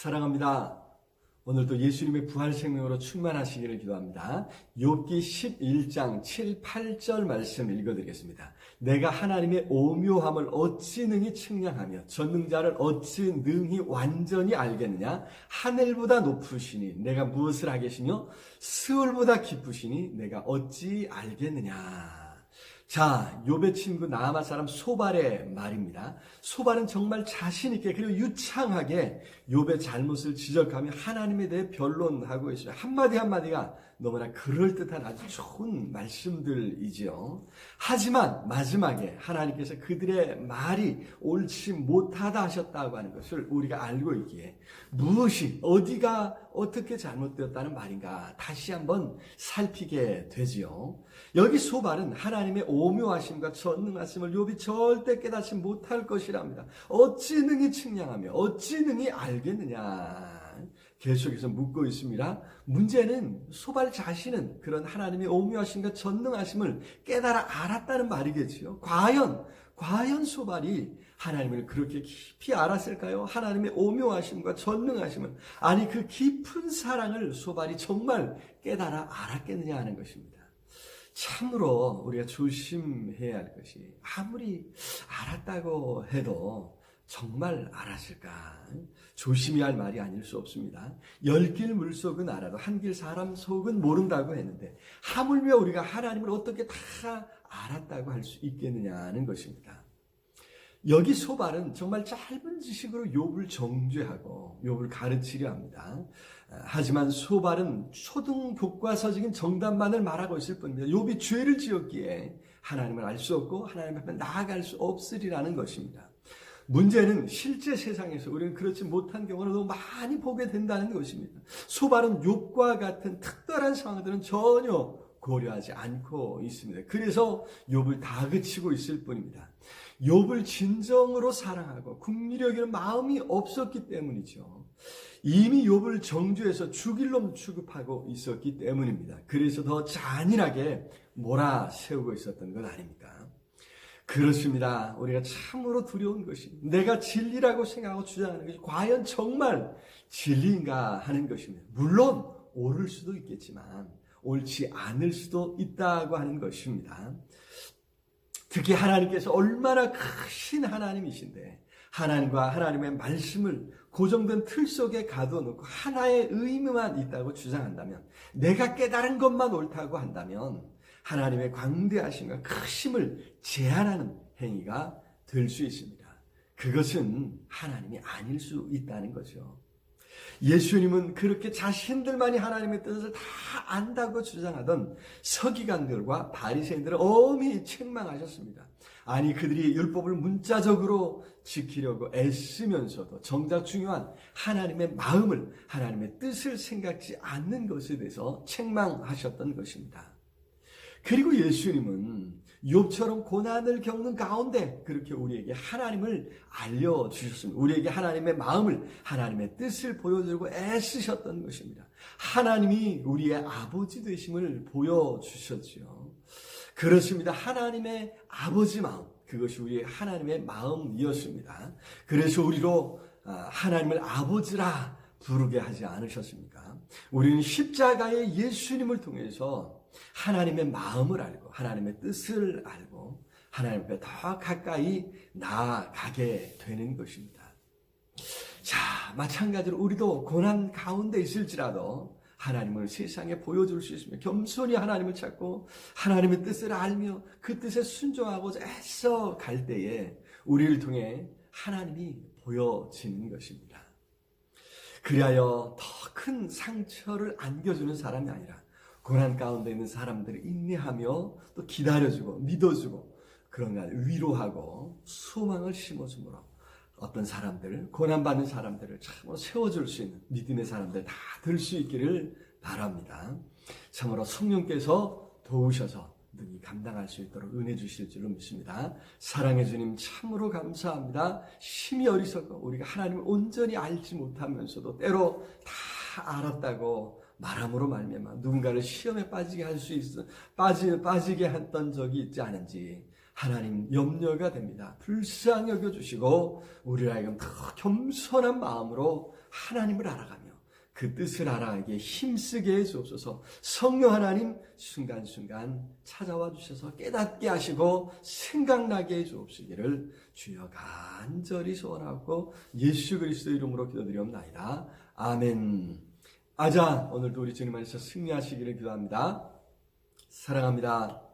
사랑합니다. 오늘도 예수님의 부활 생명으로 충만하시기를 기도합니다. 욥기 11장 7, 8절 말씀 읽어드리겠습니다. 내가 하나님의 오묘함을 어찌 능히 측량하며 전능자를 어찌 능히 완전히 알겠느냐. 하늘보다 높으시니 내가 무엇을 하겠으며 스울보다 깊으시니 내가 어찌 알겠느냐. 자, 욥의 친구 나아마 사람 소발의 말입니다. 소발은 정말 자신 있게 그리고 유창하게 욥의 잘못을 지적하며 하나님에 대해 변론하고 있어요. 한마디 한마디가 너무나 그럴듯한 아주 좋은 말씀들이지요. 하지만 마지막에 하나님께서 그들의 말이 옳지 못하다 하셨다고 하는 것을 우리가 알고 있기에 무엇이 어디가 어떻게 잘못되었다는 말인가 다시 한번 살피게 되지요. 여기 소발은 하나님의 오묘하심과 전능하심을 욥이 절대 깨닫지 못할 것이랍니다. 어찌 능히 측량하며 어찌 능히 알겠느냐. 계속해서 묻고 있습니다. 문제는 소발 자신은 그런 하나님의 오묘하심과 전능하심을 깨달아 알았다는 말이겠지요. 과연 소발이 하나님을 그렇게 깊이 알았을까요? 하나님의 오묘하심과 전능하심을, 아니 그 깊은 사랑을 소발이 정말 깨달아 알았겠느냐 하는 것입니다. 참으로 우리가 조심해야 할 것이, 아무리 알았다고 해도 정말 알았을까? 조심해야 할 말이 아닐 수 없습니다. 10길 물속은 알아도 한 길 사람 속은 모른다고 했는데 하물며 우리가 하나님을 어떻게 다 알았다고 할 수 있겠느냐는 것입니다. 여기 소발은 정말 짧은 지식으로 욥을 정죄하고 욥을 가르치려 합니다. 하지만 소발은 초등교과서적인 정답만을 말하고 있을 뿐입니다. 욥이 죄를 지었기에 하나님을 알 수 없고 하나님 앞에 나아갈 수 없으리라는 것입니다. 문제는 실제 세상에서 우리는 그렇지 못한 경우를 너무 많이 보게 된다는 것입니다. 소발은 욥과 같은 특별한 상황들은 전혀 고려하지 않고 있습니다. 그래서 욥을 다그치고 있을 뿐입니다. 욥을 진정으로 사랑하고 긍휼히 여기는 마음이 없었기 때문이죠. 이미 욥을 정죄해서 죽일 놈 취급하고 있었기 때문입니다. 그래서 더 잔인하게 몰아세우고 있었던 것 아닙니까? 그렇습니다. 우리가 참으로 두려운 것이 내가 진리라고 생각하고 주장하는 것이 과연 정말 진리인가 하는 것입니다. 물론 옳을 수도 있겠지만 옳지 않을 수도 있다고 하는 것입니다. 특히 하나님께서 얼마나 크신 하나님이신데 하나님과 하나님의 말씀을 고정된 틀 속에 가둬놓고 하나의 의무만 있다고 주장한다면, 내가 깨달은 것만 옳다고 한다면 하나님의 광대하심과 크심을 제한하는 행위가 될 수 있습니다. 그것은 하나님이 아닐 수 있다는 거죠. 예수님은 그렇게 자신들만이 하나님의 뜻을 다 안다고 주장하던 서기관들과 바리새인들을 엄히 책망하셨습니다. 아니, 그들이 율법을 문자적으로 지키려고 애쓰면서도 정작 중요한 하나님의 마음을, 하나님의 뜻을 생각지 않는 것에 대해서 책망하셨던 것입니다. 그리고 예수님은 욥처럼 고난을 겪는 가운데 그렇게 우리에게 하나님을 알려주셨습니다. 우리에게 하나님의 마음을, 하나님의 뜻을 보여주려고 애쓰셨던 것입니다. 하나님이 우리의 아버지 되심을 보여주셨지요. 그렇습니다. 하나님의 아버지 마음, 그것이 우리의 하나님의 마음이었습니다. 그래서 우리로 하나님을 아버지라 부르게 하지 않으셨습니까? 우리는 십자가의 예수님을 통해서 하나님의 마음을 알고 하나님의 뜻을 알고 하나님 앞에 더 가까이 나아가게 되는 것입니다. 자, 마찬가지로 우리도 고난 가운데 있을지라도 하나님을 세상에 보여줄 수 있으며 겸손히 하나님을 찾고 하나님의 뜻을 알며 그 뜻에 순종하고 애써 갈 때에 우리를 통해 하나님이 보여지는 것입니다. 그리하여 더 큰 상처를 안겨주는 사람이 아니라 고난 가운데 있는 사람들을 인내하며 또 기다려주고 믿어주고 그런가 위로하고 소망을 심어주므로 어떤 사람들, 고난받는 사람들을 참으로 세워줄 수 있는 믿음의 사람들 다 될 수 있기를 바랍니다. 참으로 성령께서 도우셔서 능히 감당할 수 있도록 은혜 주실 줄로 믿습니다. 사랑해 주님 참으로 감사합니다. 심히 어리석고 우리가 하나님을 온전히 알지 못하면서도 때로 다 알았다고 말함으로 말미암아 누군가를 시험에 빠지게 할 수 있어 빠지게 했던 적이 있지 않은지 하나님 염려가 됩니다. 불쌍히 여겨주시고 우리를 하여금 더 겸손한 마음으로 하나님을 알아가며 그 뜻을 알아가기에 힘쓰게 해주옵소서. 성령 하나님 순간순간 찾아와 주셔서 깨닫게 하시고 생각나게 해주옵시기를 주여 간절히 소원하고 예수 그리스도 이름으로 기도드리옵나이다. 아멘. 아자, 오늘도 우리 주님 안에서 승리하시기를 기도합니다. 사랑합니다.